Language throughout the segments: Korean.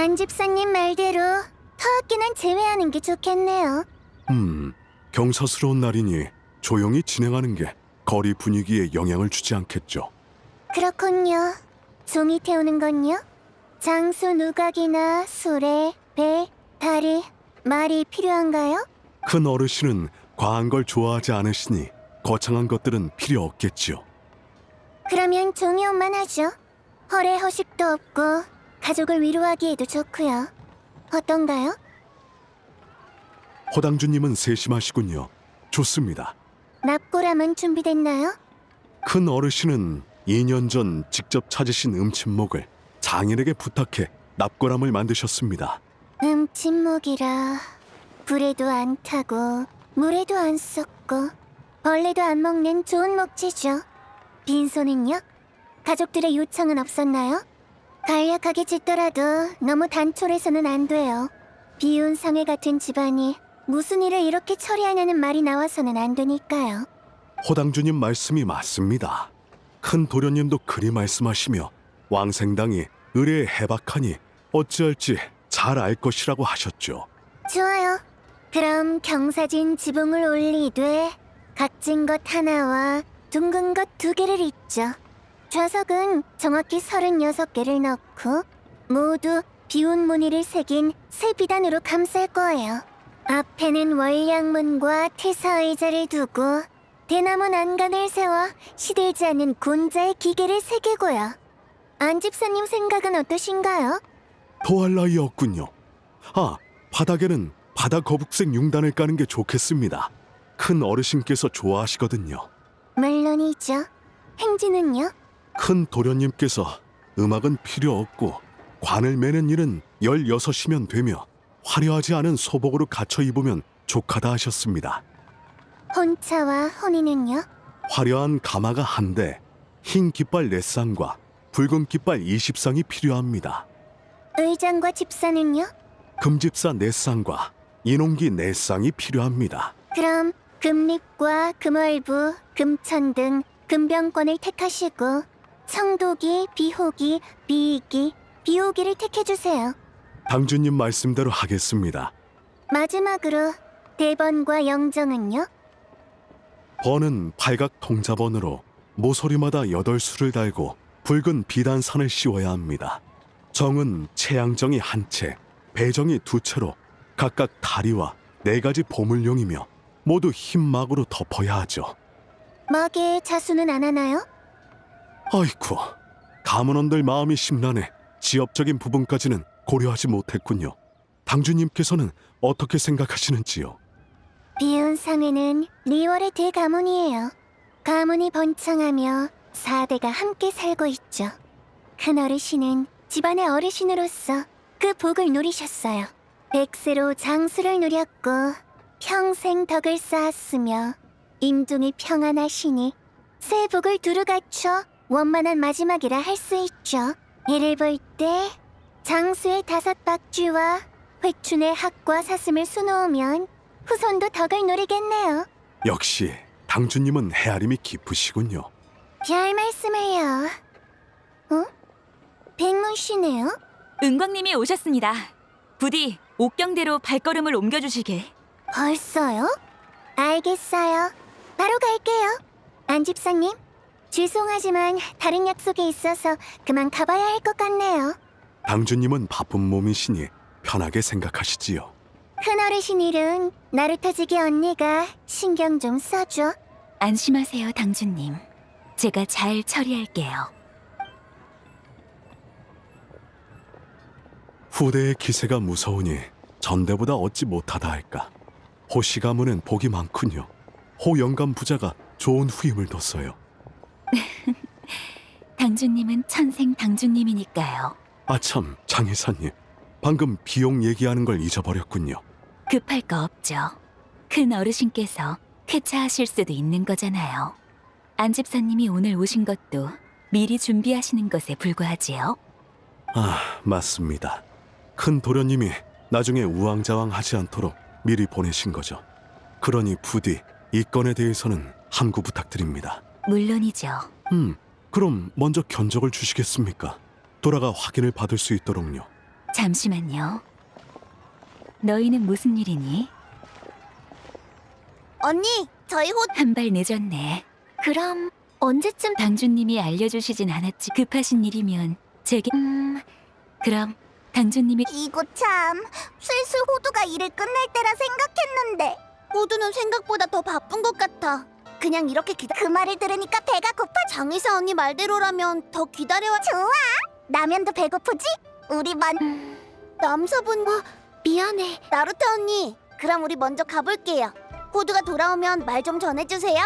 안 집사님 말대로 터악기는 제외하는 게 좋겠네요. 경사스러운 날이니 조용히 진행하는 게 거리 분위기에 영향을 주지 않겠죠. 그렇군요. 종이 태우는 건요? 장수 누각이나 수레, 배, 다리, 말이 필요한가요? 큰 어르신은 과한 걸 좋아하지 않으시니 거창한 것들은 필요 없겠지요. 그러면 종이 옷만 하죠. 허례 허식도 없고 가족을 위로하기에도 좋고요. 어떤가요? 호당주님은 세심하시군요. 좋습니다. 납골함은 준비됐나요? 큰 어르신은 2년 전 직접 찾으신 음침목을 장인에게 부탁해 납골함을 만드셨습니다. 침묵이라 불에도 안 타고 물에도 안 썩고 벌레도 안 먹는 좋은 목재죠. 빈소는요? 가족들의 요청은 없었나요? 간략하게 짓더라도 너무 단촐해서는 안 돼요. 비운 상해 같은 집안이 무슨 일을 이렇게 처리하냐는 말이 나와서는 안 되니까요. 호당주님 말씀이 맞습니다. 큰 도련님도 그리 말씀하시며 왕생당이 의례에 해박하니 어찌할지 잘 알 것이라고 하셨죠. 좋아요. 그럼 경사진 지붕을 올리되 각진 것 하나와 둥근 것 2개를 잇죠. 좌석은 정확히 36개를 넣고 모두 비운 무늬를 새긴 새 비단으로 감쌀 거예요. 앞에는 월량문과 태사의자를 두고 대나무 난간을 세워 시들지 않는 곤자의 기계를 새기고요. 안 집사님 생각은 어떠신가요? 더할 나위 없군요. 바닥에는 바다 거북색 융단을 까는 게 좋겠습니다. 큰 어르신께서 좋아하시거든요. 물론이죠. 행진은요? 큰 도련님께서 음악은 필요 없고 관을 매는 일은 16이면 되며 화려하지 않은 소복으로 갖춰 입으면 족하다 하셨습니다. 혼차와 혼인은요? 화려한 가마가 1대, 흰 깃발 4쌍과 붉은 깃발 20쌍이 필요합니다. 의장과 집사는요? 금집사 4쌍과 인홍기 4쌍이 필요합니다. 그럼 금립과 금월부, 금천 등 금병권을 택하시고 청도기, 비호기, 비이기, 비호기를 택해주세요. 당주님 말씀대로 하겠습니다. 마지막으로 대번과 영정은요? 번은 팔각 통자번으로 모서리마다 8수를 달고 붉은 비단산을 씌워야 합니다. 정은 채양정이 1채, 배정이 2채로 각각 다리와 4가지 보물용이며 모두 흰 막으로 덮어야 하죠. 막에 자수는 안 하나요? 아이쿠, 가문원들 마음이 심란해 지엽적인 부분까지는 고려하지 못했군요. 당주님께서는 어떻게 생각하시는지요? 비운 상회는 리월의 대가문이에요. 가문이 번창하며 4대가 함께 살고 있죠. 큰 어르신은 집안의 어르신으로서 그 복을 누리셨어요. 백세로 장수를 누렸고 평생 덕을 쌓았으며 임종이 평안하시니 새 복을 두루 갖춰 원만한 마지막이라 할 수 있죠. 이를 볼 때 장수의 5박쥐와 회춘의 학과 사슴을 수놓으면 후손도 덕을 누리겠네요. 역시 당주님은 헤아림이 깊으시군요. 별 말씀을요. 백문 씨네요? 은광님이 오셨습니다. 부디 옥경대로 발걸음을 옮겨주시게. 벌써요? 알겠어요. 바로 갈게요. 안 집사님, 죄송하지만 다른 약속이 있어서 그만 가봐야 할 것 같네요. 당주님은 바쁜 몸이시니 편하게 생각하시지요. 큰어르신 일은 나루터지기 언니가 신경 좀 써줘. 안심하세요, 당주님. 제가 잘 처리할게요. 후대의 기세가 무서우니 전대보다 얻지 못하다 할까. 호씨 가문은 복이 많군요. 호 영감 부자가 좋은 후임을 뒀어요. 당주님은 천생 당주님이니까요. 아참, 장 이사님. 방금 비용 얘기하는 걸 잊어버렸군요. 급할 거 없죠. 큰 어르신께서 쾌차하실 수도 있는 거잖아요. 안 집사님이 오늘 오신 것도 미리 준비하시는 것에 불과하지요. 맞습니다. 큰 도련님이 나중에 우왕좌왕하지 않도록 미리 보내신 거죠. 그러니 부디 이 건에 대해서는 함구 부탁드립니다. 물론이죠. 그럼 먼저 견적을 주시겠습니까? 돌아가 확인을 받을 수 있도록요. 잠시만요. 너희는 무슨 일이니? 언니, 저희 한 발 늦었네. 그럼 언제쯤 당주님이 알려주시진 않았지. 급하신 일이면 제게... 그럼 당주님이... 이거 참 슬슬 호두가 일을 끝낼 때라 생각했는데 호두는 생각보다 더 바쁜 것 같아. 그냥 이렇게 그 말을 들으니까 배가 고파. 장의사 언니 말대로라면 더 기다려와. 좋아. 라면도 배고프지? 우리 남사분 미안해. 나루토 언니, 그럼 우리 먼저 가볼게요. 호두가 돌아오면 말 좀 전해주세요.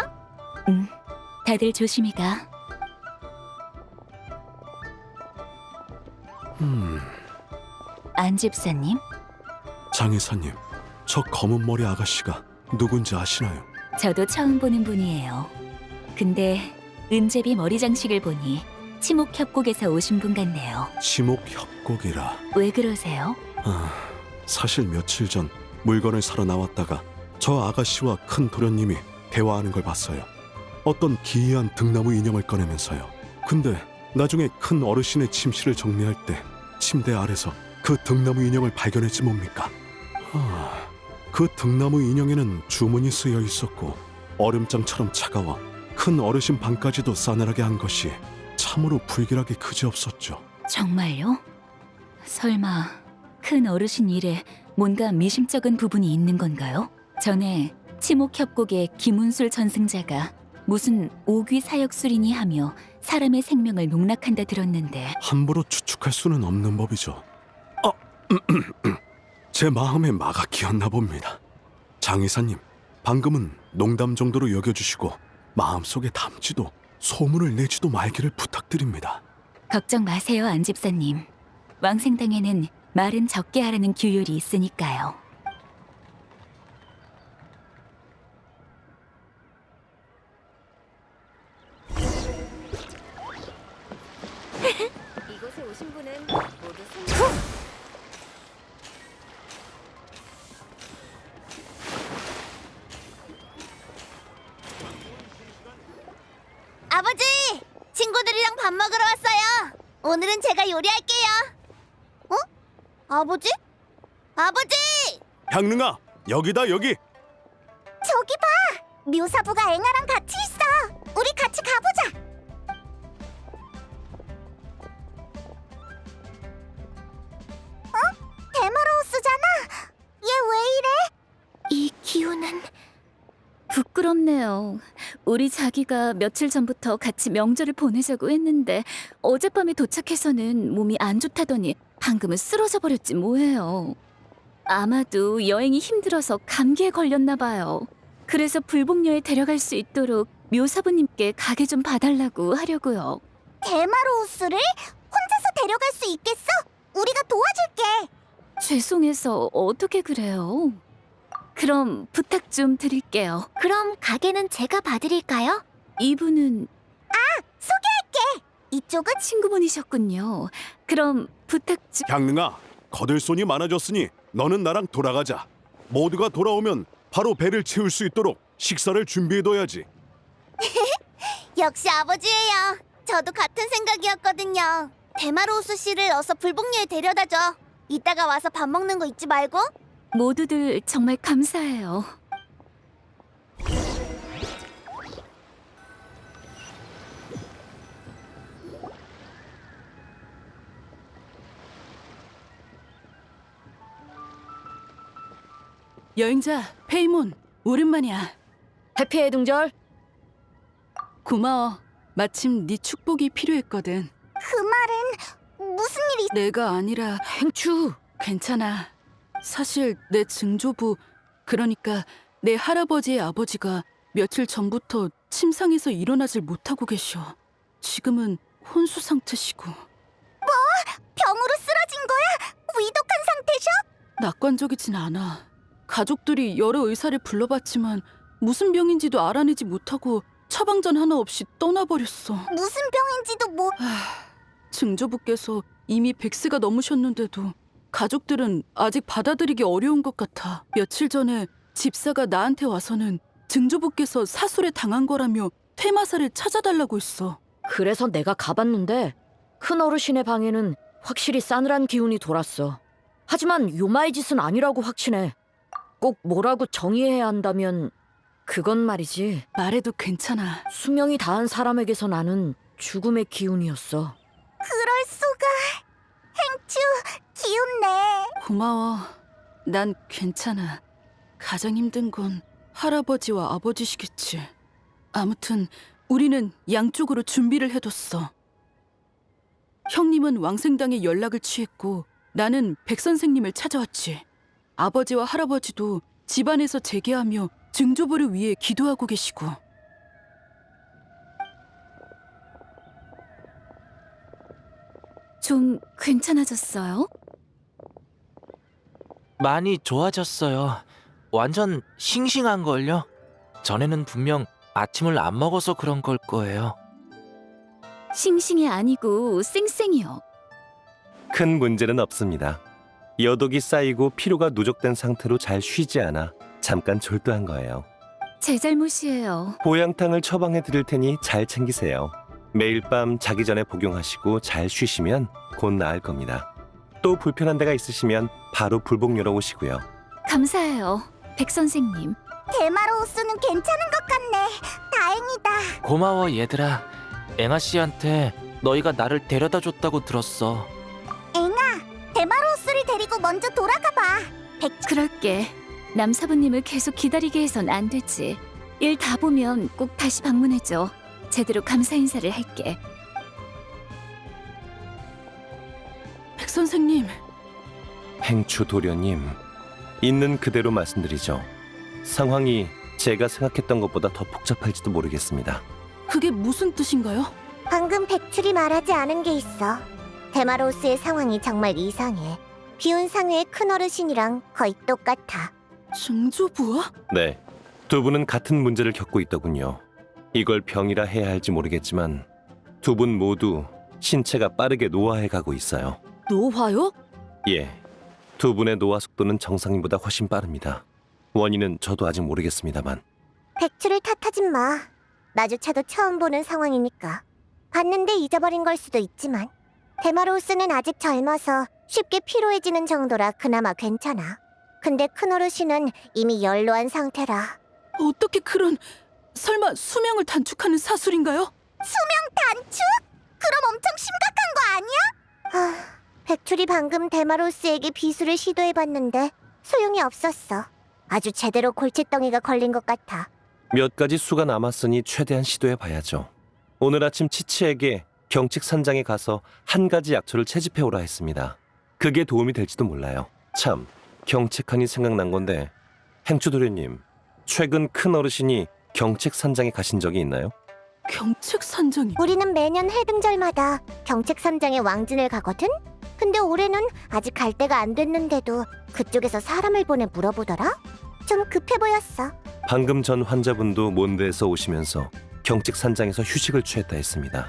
다들 조심히 가. 안 집사님? 장의사님, 저 검은 머리 아가씨가 누군지 아시나요? 저도 처음 보는 분이에요. 근데 은제비 머리 장식을 보니 치목협곡에서 오신 분 같네요. 지목협곡이라. 왜 그러세요? 사실 며칠 전 물건을 사러 나왔다가 저 아가씨와 큰 도련님이 대화하는 걸 봤어요. 어떤 기이한 등나무 인형을 꺼내면서요. 근데 나중에 큰 어르신의 침실을 정리할 때 침대 아래서 그 등나무 인형을 발견했지 뭡니까? 그 등나무 인형에는 주문이 쓰여 있었고 얼음장처럼 차가워 큰 어르신 방까지도 싸늘하게 한 것이 참으로 불길하게 그지없었죠. 정말요? 설마 큰 어르신 일에 뭔가 미심쩍은 부분이 있는 건가요? 전에 치목협곡의 김운술 전승자가 무슨 오귀 사역술이니 하며 사람의 생명을 농락한다 들었는데 함부로 추측할 수는 없는 법이죠. 제 마음에 마각이었나 봅니다. 장의사님, 방금은 농담 정도로 여겨주시고 마음속에 담지도 소문을 내지도 말기를 부탁드립니다. 걱정 마세요, 안 집사님. 왕생당에는 말은 적게 하라는 규율이 있으니까요. 이곳에 오신 분은 모두 아버지! 친구들이랑 밥 먹으러 왔어요. 오늘은 제가 요리할게요. 아버지? 아버지! 향릉아, 여기다 여기! 저기 봐! 묘사부가 앵아랑 같이 있어. 우리 같이 가보자. 데마로우스잖아. 얘 왜 이래? 이 기운은 부끄럽네요. 우리 자기가 며칠 전부터 같이 명절을 보내자고 했는데 어젯밤에 도착해서는 몸이 안 좋다더니 방금은 쓰러져 버렸지 뭐예요. 아마도 여행이 힘들어서 감기에 걸렸나 봐요. 그래서 불복녀에 데려갈 수 있도록 묘사부님께 가게 좀 봐달라고 하려고요. 데마로우스를 혼자서 데려갈 수 있겠어? 우리가 도와줄게. 죄송해서 어떻게 그래요? 그럼 부탁 좀 드릴게요. 그럼 가게는 제가 봐드릴까요? 이분은 이쪽은 친구분이셨군요. 그럼 부탁 좀... 향릉아, 거들 손이 많아졌으니 너는 나랑 돌아가자. 모두가 돌아오면 바로 배를 채울 수 있도록 식사를 준비해둬야지. 역시 아버지예요. 저도 같은 생각이었거든요. 데마로우스 씨를 어서 불복녀에 데려다줘. 이따가 와서 밥 먹는 거 잊지 말고. 모두들 정말 감사해요. 여행자 페이몬, 오랜만이야. 해피의 등절. 고마워. 마침 네 축복이 필요했거든. 그 말은 무슨 일이... 내가 아니라 행추. 괜찮아. 사실 내 증조부, 그러니까 내 할아버지의 아버지가 며칠 전부터 침상에서 일어나질 못하고 계셔. 지금은 혼수 상태시고. 병으로 쓰러진 거야? 위독한 상태셔? 낙관적이진 않아. 가족들이 여러 의사를 불러봤지만 무슨 병인지도 알아내지 못하고 처방전 하나 없이 떠나버렸어. 무슨 병인지도 뭐... 증조부께서 이미 100세가 넘으셨는데도 가족들은 아직 받아들이기 어려운 것 같아. 며칠 전에 집사가 나한테 와서는 증조부께서 사술에 당한 거라며 퇴마사를 찾아달라고 했어. 그래서 내가 가봤는데 큰 어르신의 방에는 확실히 싸늘한 기운이 돌았어. 하지만 요마의 짓은 아니라고 확신해. 꼭 뭐라고 정의해야 한다면 그건 말이지. 말해도 괜찮아. 수명이 다한 사람에게서 나는 죽음의 기운이었어. 그럴 수가. 행추, 기운내. 고마워. 난 괜찮아. 가장 힘든 건 할아버지와 아버지시겠지. 아무튼 우리는 양쪽으로 준비를 해뒀어. 형님은 왕생당에 연락을 취했고 나는 백 선생님을 찾아왔지. 아버지와 할아버지도 집안에서 재개하며 증조부를 위해 기도하고 계시고. 좀 괜찮아졌어요? 많이 좋아졌어요. 완전 싱싱한걸요? 전에는 분명 아침을 안 먹어서 그런 걸 거예요. 싱싱이 아니고 쌩쌩이요. 큰 문제는 없습니다. 여독이 쌓이고 피로가 누적된 상태로 잘 쉬지 않아 잠깐 졸도한 거예요. 제 잘못이에요. 보양탕을 처방해 드릴 테니 잘 챙기세요. 매일 밤 자기 전에 복용하시고 잘 쉬시면 곧 나을 겁니다. 또 불편한 데가 있으시면 바로 불복 열어오시고요. 감사해요, 백 선생님. 데마로우스는 괜찮은 것 같네. 다행이다. 고마워 얘들아. 앵아 씨한테 너희가 나를 데려다 줬다고 들었어. 데마로우스를 데리고 먼저 돌아가 봐. 그럴게. 남사부님을 계속 기다리게 해선 안 되지. 일 다 보면 꼭 다시 방문해줘. 제대로 감사 인사를 할게. 백 선생님, 행추 도련님, 있는 그대로 말씀드리죠. 상황이 제가 생각했던 것보다 더 복잡할지도 모르겠습니다. 그게 무슨 뜻인가요? 방금 백출이 말하지 않은 게 있어. 데마로우스의 상황이 정말 이상해. 비운 상회의 큰 어르신이랑 거의 똑같아. 증조부와? 네, 두 분은 같은 문제를 겪고 있더군요. 이걸 병이라 해야 할지 모르겠지만 두 분 모두 신체가 빠르게 노화해 가고 있어요. 노화요? 예, 두 분의 노화 속도는 정상인보다 훨씬 빠릅니다. 원인은 저도 아직 모르겠습니다만. 백출을 탓하진 마. 나조차도 처음 보는 상황이니까. 봤는데 잊어버린 걸 수도 있지만 데마로우스는 아직 젊어서 쉽게 피로해지는 정도라 그나마 괜찮아. 근데 큰 어르신은 이미 연로한 상태라. 어떻게 그런... 설마 수명을 단축하는 사술인가요? 단축? 그럼 엄청 심각한 거 아니야? 백출이 방금 데마로우스에게 비수를 시도해봤는데 소용이 없었어. 아주 제대로 골칫덩이가 걸린 것 같아. 몇 가지 수가 남았으니 최대한 시도해 봐야죠. 오늘 아침 치치에게 경칙산장에 가서 한 가지 약초를 채집해 오라 했습니다. 그게 도움이 될지도 몰라요. 참, 경칙하니 생각난 건데 행추 도련님, 최근 큰 어르신이 경칙산장에 가신 적이 있나요? 경책산장이... 우리는 매년 해등절마다 경책산장에 왕진을 가거든? 근데 올해는 아직 갈 때가 안 됐는데도 그쪽에서 사람을 보내 물어보더라? 좀 급해 보였어. 방금 전 환자분도 몬드에서 오시면서 경칙산장에서 휴식을 취했다 했습니다.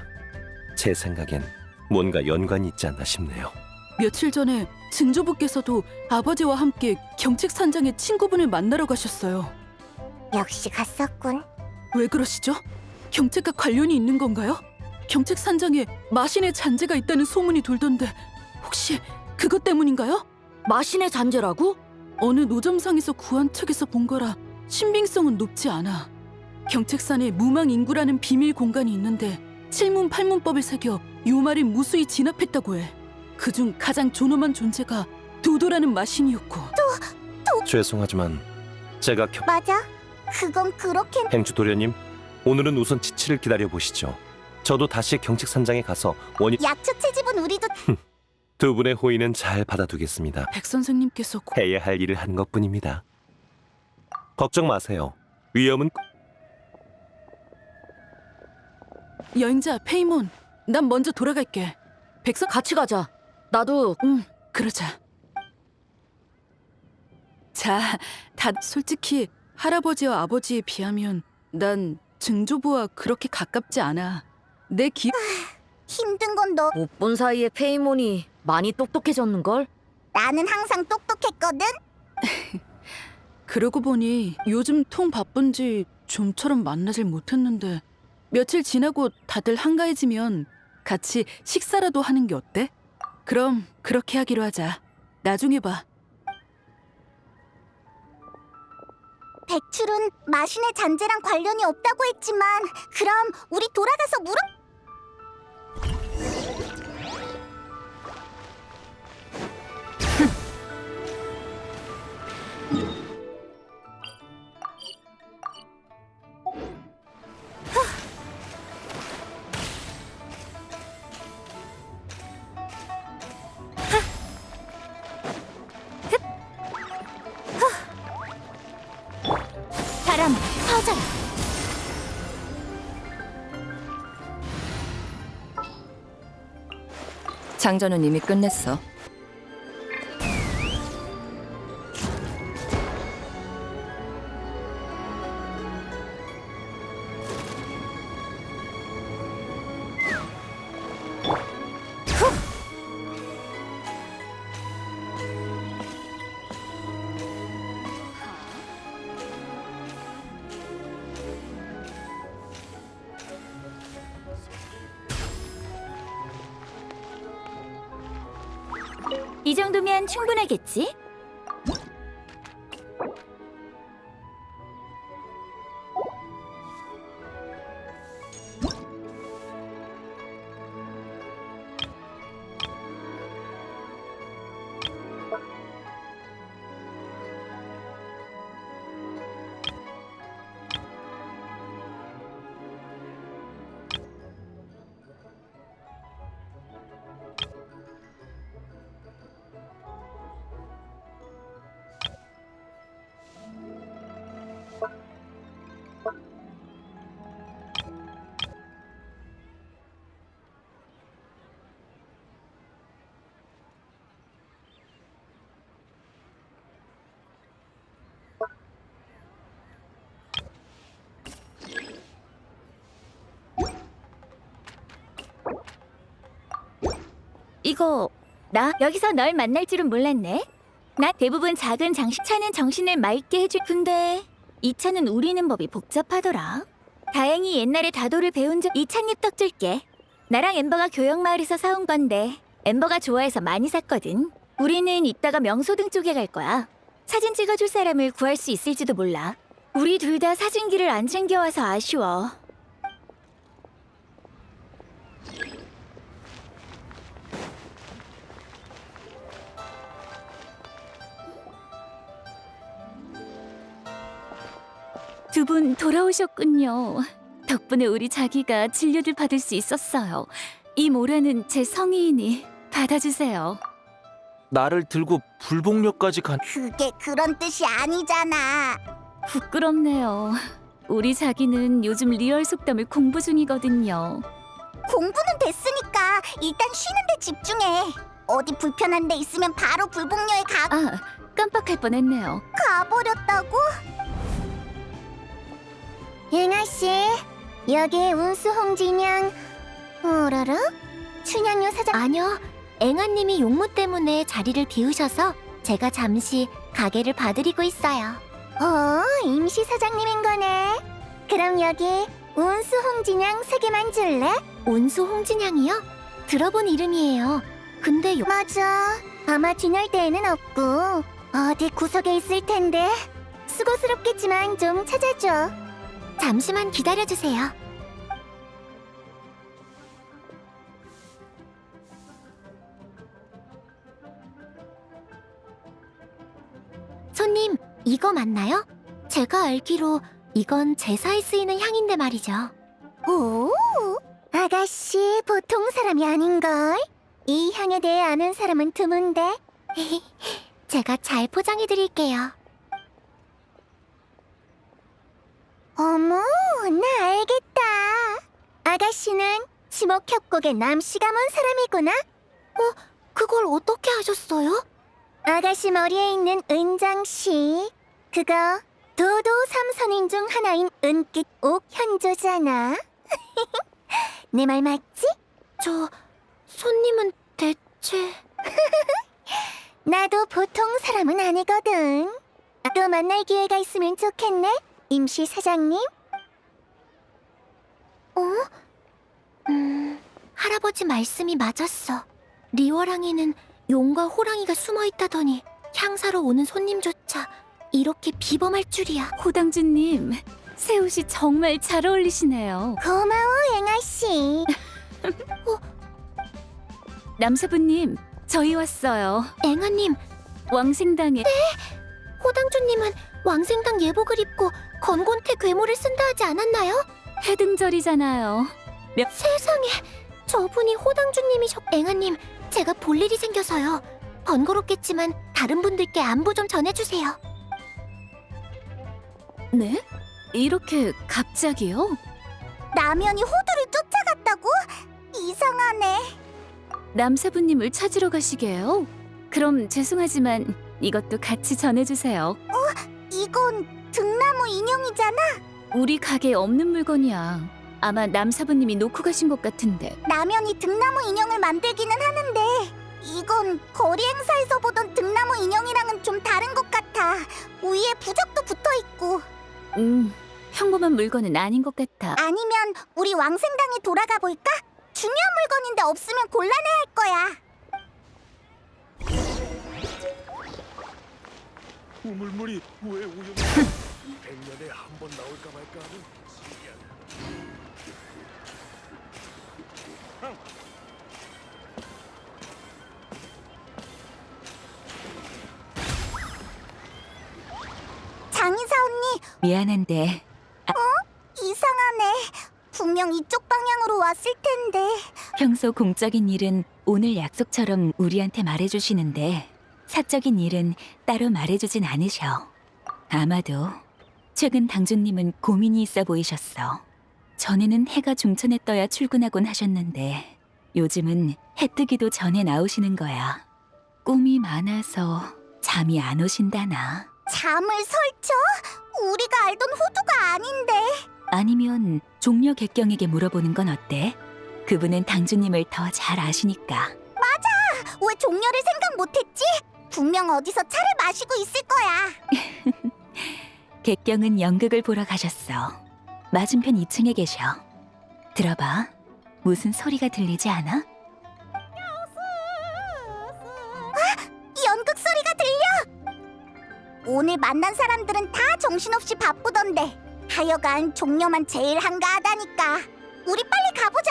제 생각엔 뭔가 연관이 있지 않나 싶네요. 며칠 전에 증조부께서도 아버지와 함께 경책산장에 친구분을 만나러 가셨어요. 역시 갔었군. 왜 그러시죠? 경책과 관련이 있는 건가요? 경책산장에 마신의 잔재가 있다는 소문이 돌던데 혹시 그것 때문인가요? 마신의 잔재라고? 어느 노점상에서 구한 책에서 본 거라 신빙성은 높지 않아. 경책산에 무망인구라는 비밀 공간이 있는데 칠문팔문법을 새겨 요마를 무수히 진압했다고 해. 그중 가장 존엄한 존재가 도도라는 마신이었고. 죄송하지만 제가 맞아. 그건 그렇게... 행추 도련님, 오늘은 우선 치치를 기다려 보시죠. 저도 다시 경칙산장에 가서 원인... 약초 채집은 우리도... 두 분의 호의는 잘 받아두겠습니다. 백 선생님께서 해야 할 일을 한 것뿐입니다. 걱정 마세요. 위험은... 여행자 페이몬, 난 먼저 돌아갈게. 백선 같이 가자. 나도 그러자. 자, 다 솔직히 할아버지와 아버지에 비하면 난 증조부와 그렇게 가깝지 않아. 내 기... 힘든 건 너... 못 본 사이에 페이몬이 많이 똑똑해졌는걸? 나는 항상 똑똑했거든? 그러고 보니 요즘 통 바쁜지 좀처럼 만나질 못했는데 며칠 지나고 다들 한가해지면 같이 식사라도 하는 게 어때? 그럼 그렇게 하기로 하자. 나중에 봐. 백출은 마신의 잔재랑 관련이 없다고 했지만 그럼 우리 돌아가서 물어... 바람 퍼져라. 장전은 이미 끝냈어. 이 정도면 충분하겠지? 이거 나 여기서 널 만날 줄은 몰랐네. 나 대부분 작은 장식차는 정신을 맑게 해줄. 근데 이 차는 우리는 법이 복잡하더라. 다행히 옛날에 다도를 배운 이 찻잎 떡 줄게. 나랑 엠버가 교역마을에서 사온 건데 엠버가 좋아해서 많이 샀거든. 우리는 이따가 명소등 쪽에 갈 거야. 사진 찍어줄 사람을 구할 수 있을지도 몰라. 우리 둘 다 사진기를 안 챙겨와서 아쉬워. 두 분 돌아오셨군요. 덕분에 우리 자기가 진료를 받을 수 있었어요. 이 모라는 제 성의이니 받아주세요. 나를 들고 불복역까지 간. 그게 그런 뜻이 아니잖아. 부끄럽네요. 우리 자기는 요즘 리얼 속담을 공부 중이거든요. 공부는 됐으니까 일단 쉬는 데 집중해. 어디 불편한 데 있으면 바로 불복녀에 아, 깜빡할 뻔했네요. 가버렸다고? 잉아씨, 여기 운수 홍진양... 어라라? 춘향요 사장... 아니요, 앵아님이 용무 때문에 자리를 비우셔서 제가 잠시 가게를 봐드리고 있어요. 임시 사장님인 거네. 그럼 여기 운수 홍진양 3개만 줄래? 운수 홍진양이요? 들어본 이름이에요. 근데 맞아, 아마 진열대에는 없고 어디 구석에 있을 텐데. 수고스럽겠지만 좀 찾아줘. 잠시만 기다려주세요. 손님, 이거 맞나요? 제가 알기로 이건 제사에 쓰이는 향인데 말이죠. 오, 아가씨 보통 사람이 아닌걸. 이 향에 대해 아는 사람은 드문데. 제가 잘 포장해드릴게요. 어머, 나 알겠다. 아가씨는 지목협곡의 남씨 가문 사람이구나. 그걸 어떻게 하셨어요? 아가씨 머리에 있는 은장씨, 그거 도도 삼선인 중 하나인 은빛 옥현조잖아. 내 말 맞지? 손님은 대체... 나도 보통 사람은 아니거든. 또 만날 기회가 있으면 좋겠네, 임시 사장님. 할아버지 말씀이 맞았어. 리워랑에는 용과 호랑이가 숨어 있다더니 향사로 오는 손님조차 이렇게 비범할 줄이야. 호당주님, 새 옷이 정말 잘 어울리시네요. 고마워, 앵아씨. 남사부님, 저희 왔어요. 앵아님, 왕생당에 호당주님은 왕생당 예복을 입고 건곤태 괴물을 쓴다 하지 않았나요? 해등절이잖아요. 세상에, 저분이 호당주님이셨... 앵아님, 제가 볼 일이 생겨서요. 번거롭겠지만 다른 분들께 안부 좀 전해주세요. 네? 이렇게 갑자기요? 남연이 호두를 쫓아갔다고? 이상하네. 남사부님을 찾으러 가시게요? 그럼 죄송하지만 이것도 같이 전해주세요. 이건 등나무 인형이잖아. 우리 가게에 없는 물건이야. 아마 남사부님이 놓고 가신 것 같은데. 남연이 등나무 인형을 만들기는 하는데 이건 거리 행사에서 보던 등나무 인형이랑은 좀 다른 것 같아. 위에 부적도 붙어있고. 평범한 물건은 아닌 것 같아. 아니면 우리 왕생당에 돌아가 볼까? 중요한 물건인데 없으면 곤란해할 거야. 우물물이 왜 오염? 100년에 한 번 나올까 말까 하는 신기한. 장의사 언니, 미안한데 이상하네. 분명 이쪽 방향으로 왔을 텐데. 평소 공적인 일은 오늘 약속처럼 우리한테 말해주시는데 사적인 일은 따로 말해주진 않으셔. 아마도 최근 당주님은 고민이 있어 보이셨어. 전에는 해가 중천에 떠야 출근하곤 하셨는데 요즘은 해 뜨기도 전에 나오시는 거야. 꿈이 많아서 잠이 안 오신다나. 잠을 설쳐? 우리가 알던 호두가 아닌데. 아니면 종려 객경에게 물어보는 건 어때? 그분은 당주님을 더 잘 아시니까. 왜 종려를 생각 못했지? 분명 어디서 차를 마시고 있을 거야. 객경은 연극을 보러 가셨어. 맞은편 2층에 계셔. 들어봐. 무슨 소리가 들리지 않아? 연극 소리가 들려. 오늘 만난 사람들은 다 정신없이 바쁘던데 하여간 종려만 제일 한가하다니까. 우리 빨리 가보자.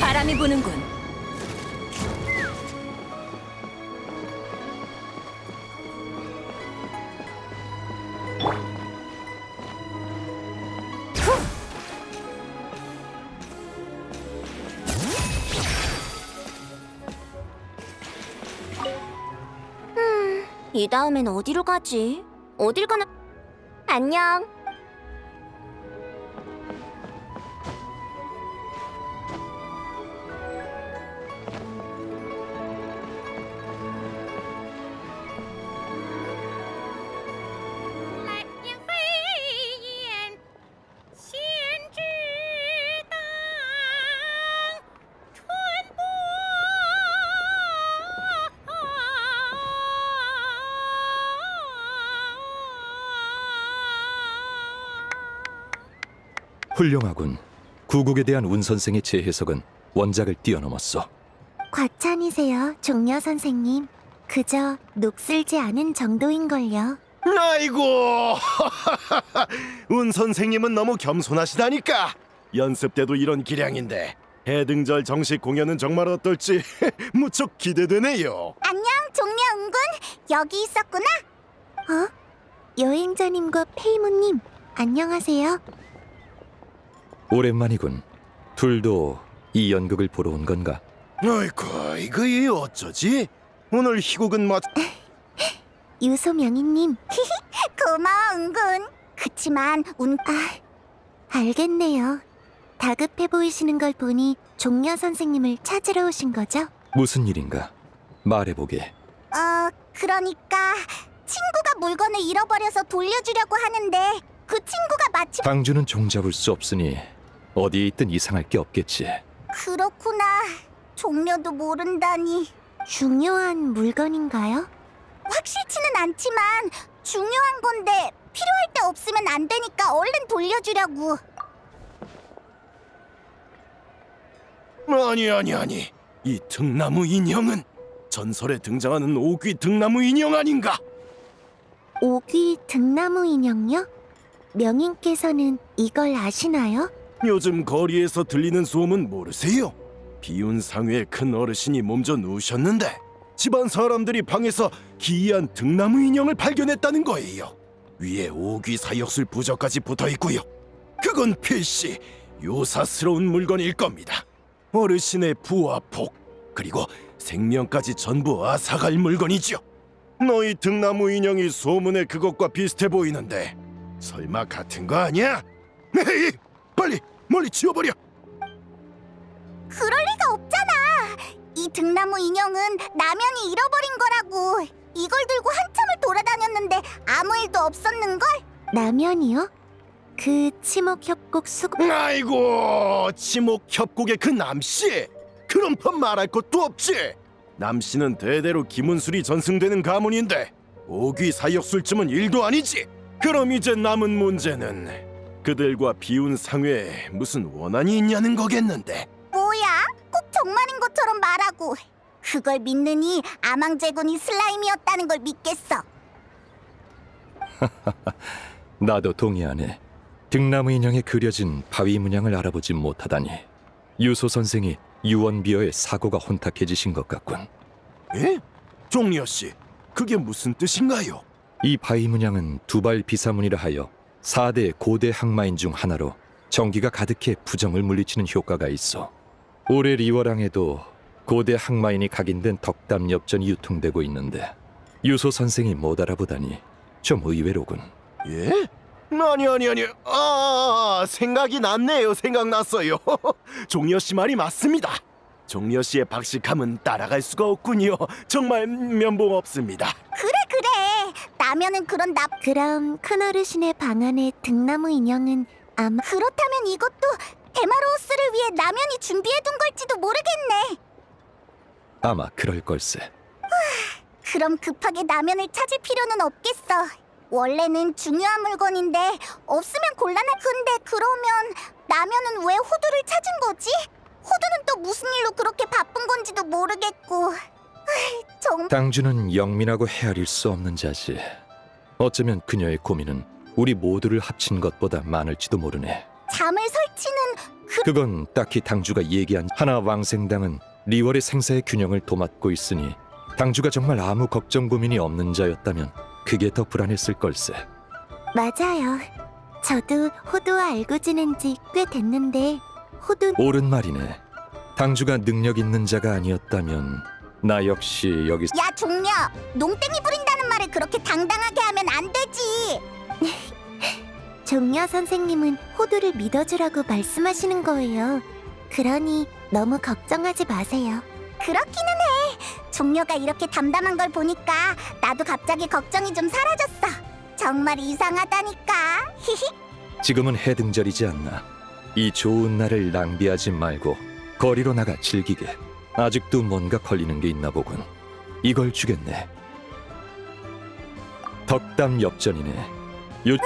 바람이 부는군. 이 다음엔 어디로 가지? 어딜 가나? 안녕. 훌륭하군. 구국에 대한 운 선생의 재해석은 원작을 뛰어넘었어. 과찬이세요, 종려 선생님. 그저 녹슬지 않은 정도인걸요. 아이고, 운 선생님은 너무 겸손하시다니까. 연습 때도 이런 기량인데 해등절 정식 공연은 정말 어떨지 무척 기대되네요. 안녕, 종려 은군. 여기 있었구나. 여행자님과 페이모님, 안녕하세요. 오랜만이군. 둘도 이 연극을 보러 온 건가? 아이고, 이거 어쩌지? 오늘 희곡은 유소명희님. 고마워, 은군. 그치만 알겠네요. 다급해 보이시는 걸 보니 종려 선생님을 찾으러 오신 거죠? 무슨 일인가? 말해보게. 그러니까 친구가 물건을 잃어버려서 돌려주려고 하는데 그 친구가 마침... 당주는 종잡을 수 없으니 어디에 있든 이상할 게 없겠지. 그렇구나. 종려도 모른다니. 중요한 물건인가요? 확실치는 않지만 중요한 건데 필요할 때 없으면 안 되니까 얼른 돌려주려고. 아니. 이 등나무 인형은 전설에 등장하는 오귀 등나무 인형 아닌가? 오귀 등나무 인형요? 명인께서는 이걸 아시나요? 요즘 거리에서 들리는 소문 모르세요? 비운 상회의 큰 어르신이 몸져 누우셨는데 집안 사람들이 방에서 기이한 등나무 인형을 발견했다는 거예요. 위에 오귀 사역술 부적까지 붙어 있고요. 그건 필시 요사스러운 물건일 겁니다. 어르신의 부와 복, 그리고 생명까지 전부 앗아갈 물건이죠. 너희 등나무 인형이 소문의 그것과 비슷해 보이는데 설마 같은 거 아니야? 에이, 빨리 멀리 치워버려. 그럴 리가 없잖아. 이 등나무 인형은 남연이 잃어버린 거라고. 이걸 들고 한참을 돌아다녔는데 아무 일도 없었는걸? 남연이요? 그 치목협곡 수고... 아이고, 치목협곡의 그 남씨, 그럼 더 말할 것도 없지. 남씨는 대대로 기문술이 전승되는 가문인데 오귀 사역술쯤은 일도 아니지. 그럼 이제 남은 문제는 그들과 비운 상회에 무슨 원한이 있냐는 거겠는데. 뭐야? 꼭 정말인 것처럼 말하고. 그걸 믿느니 아망제군이 슬라임이었다는 걸 믿겠어. 나도 동의하네. 등나무 인형에 그려진 바위 문양을 알아보지 못하다니. 유소 선생이 유언비어의 사고가 혼탁해지신 것 같군. 예? 종리어 씨, 그게 무슨 뜻인가요? 이 바위 문양은 두발 비사문이라 하여 4대 고대 항마인 중 하나로 정기가 가득해 부정을 물리치는 효과가 있어. 올해 리워랑에도 고대 항마인이 각인된 덕담 엽전이 유통되고 있는데 유소 선생이 못 알아보다니 좀 의외로군. 예? 아니. 생각이 났네요. 생각났어요. 종리어 씨 말이 맞습니다. 종리어 씨의 박식함은 따라갈 수가 없군요. 정말 면봉 없습니다. 그래. 라면은 그런 그럼 큰어르신의 방 안의 등나무 인형은 아마... 그렇다면 이것도 데마로우스를 위해 라면이 준비해둔 걸지도 모르겠네. 아마 그럴 걸세. 그럼 급하게 라면을 찾을 필요는 없겠어. 원래는 중요한 물건인데 없으면 곤란할... 근데 그러면 라면은 왜 호두를 찾은 거지? 호두는 또 무슨 일로 그렇게 바쁜 건지도 모르겠고... 당주는 영민하고 헤아릴 수 없는 자지. 어쩌면 그녀의 고민은 우리 모두를 합친 것보다 많을지도 모르네. 잠을 설치는... 그건 딱히 당주가 얘기한 하나 왕생당은 리월의 생사의 균형을 도맡고 있으니 당주가 정말 아무 걱정 고민이 없는 자였다면 그게 더 불안했을 걸세. 맞아요. 저도 호두와 알고 지낸 지 꽤 됐는데 옳은 말이네. 당주가 능력 있는 자가 아니었다면 나 역시 여기... 야 종려! 농땡이 부린다는 말을 그렇게 당당하게 하면 안 되지! 종려 선생님은 호두를 믿어주라고 말씀하시는 거예요. 그러니 너무 걱정하지 마세요. 그렇기는 해! 종려가 이렇게 담담한 걸 보니까 나도 갑자기 걱정이 좀 사라졌어. 정말 이상하다니까. 지금은 해등절이지 않나. 이 좋은 날을 낭비하지 말고 거리로 나가 즐기게. 아직도 뭔가 걸리는 게 있나 보군. 이걸 주겠네. 덕담 엽전이네. 왜?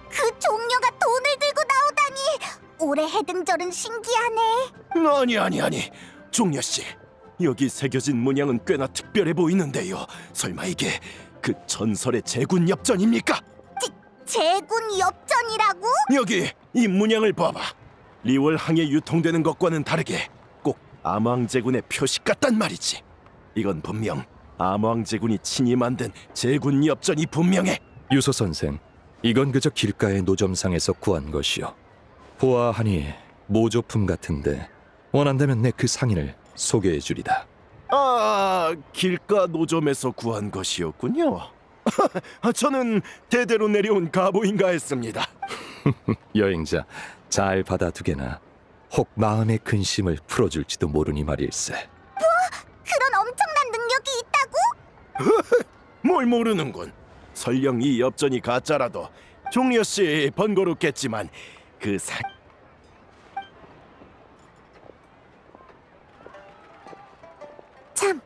그 종려가 돈을 들고 나오다니. 올해 해등절은 신기하네. 아니. 종려 씨, 여기 새겨진 문양은 꽤나 특별해 보이는데요. 설마 이게 그 전설의 제군 엽전입니까? 제군 엽전이라고? 여기 이 문양을 봐봐. 리월항에 유통되는 것과는 다르게 꼭 암왕제군의 표식 같단 말이지. 이건 분명 암왕제군이 친히 만든 제군 엽전이 분명해. 유소 선생, 이건 그저 길가의 노점상에서 구한 것이요. 보아하니 모조품 같은데 원한다면 내 그 상인을 소개해 주리다. 아, 길가 노점에서 구한 것이었군요. 저는 대대로 내려온 가보인가 했습니다. 여행자, 잘 받아두게나. 혹 마음의 근심을 풀어줄지도 모르니 말일세. 그런 엄청난 능력이 있다고? 뭘 모르는군. 설령 이 엽전이 가짜라도 종려 씨 번거롭겠지만 그 상... 참,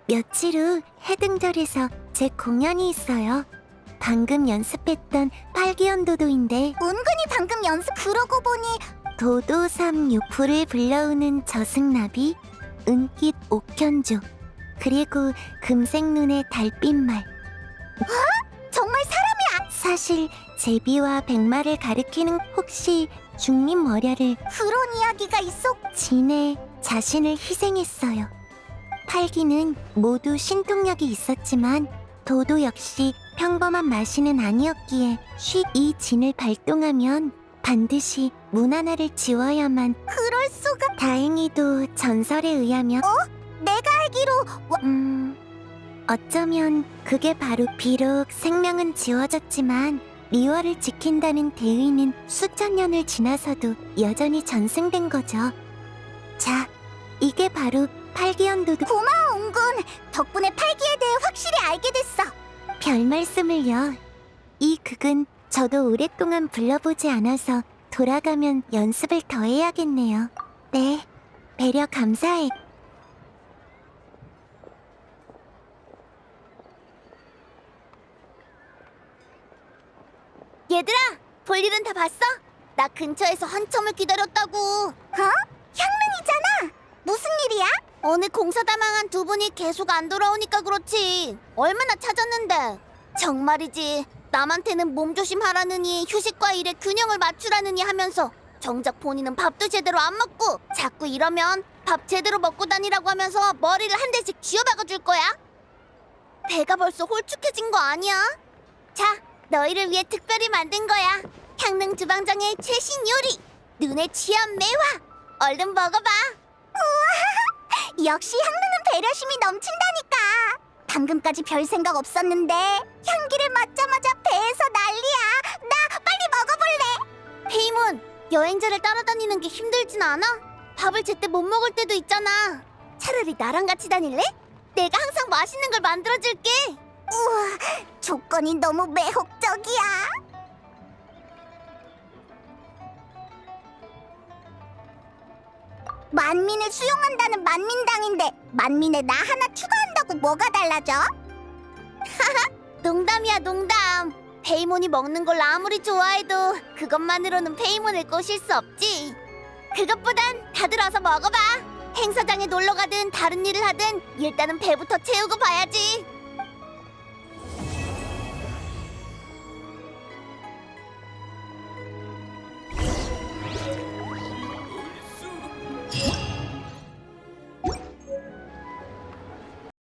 며칠 후 해등절에서 제 공연이 있어요. 방금 연습했던 팔기연도도인데 은근히 방금 연습... 그러고 보니 도도삼육, 불을 불러오는 저승나비, 은빛 옥현조, 그리고 금색 눈의 달빛말. 정말 사람이야! 사실 제비와 백마를 가리키는 혹시 중림 머려를 그런 이야기가 있어? 진해 자신을 희생했어요. 팔기는 모두 신통력이 있었지만 도도 역시 평범한 마신은 아니었기에 이 진을 발동하면 반드시 문 하나를 지워야만. 그럴 수가. 다행히도 전설에 의하면 내가 알기로 어쩌면 그게 바로 비록 생명은 지워졌지만 리월을 지킨다는 대의는 수천 년을 지나서도 여전히 전승된 거죠. 자, 이게 바로 팔기연도도. 고마워, 옹군. 덕분에 팔기에 대해 확실히 알게 됐어. 별 말씀을요. 이 극은 저도 오랫동안 불러보지 않아서 돌아가면 연습을 더 해야겠네요. 네, 배려 감사해. 얘들아, 볼일은 다 봤어? 나 근처에서 한참을 기다렸다고. 향릉이잖아. 무슨 일이야? 오늘 공사다망한 두 분이 계속 안 돌아오니까 그렇지. 얼마나 찾았는데. 정말이지. 남한테는 몸조심하라느니 휴식과 일의 균형을 맞추라느니 하면서 정작 본인은 밥도 제대로 안 먹고 자꾸 이러면 밥 제대로 먹고 다니라고 하면서 머리를 한 대씩 쥐어박아 줄 거야. 배가 벌써 홀쭉해진 거 아니야? 자, 너희를 위해 특별히 만든 거야. 향릉 주방장의 최신 요리, 눈에 취한 매화. 얼른 먹어봐. 우와, 역시 향릉은 배려심이 넘친다니까. 방금까지 별 생각 없었는데 향기를 맡자마자 배에서 난리야. 나 빨리 먹어볼래. 페이몬, 여행자를 따라다니는 게 힘들진 않아? 밥을 제때 못 먹을 때도 있잖아. 차라리 나랑 같이 다닐래? 내가 항상 맛있는 걸 만들어줄게. 우와, 조건이 너무 매혹적이야. 만민을 수용한다는 만민당인데 만민에 나 하나 추가한다고 뭐가 달라져? 농담이야, 농담. 페이몬이 먹는 걸 아무리 좋아해도 그것만으로는 페이몬을 꼬실 수 없지. 그것보단 다들 어서 먹어봐. 행사장에 놀러 가든 다른 일을 하든 일단은 배부터 채우고 봐야지.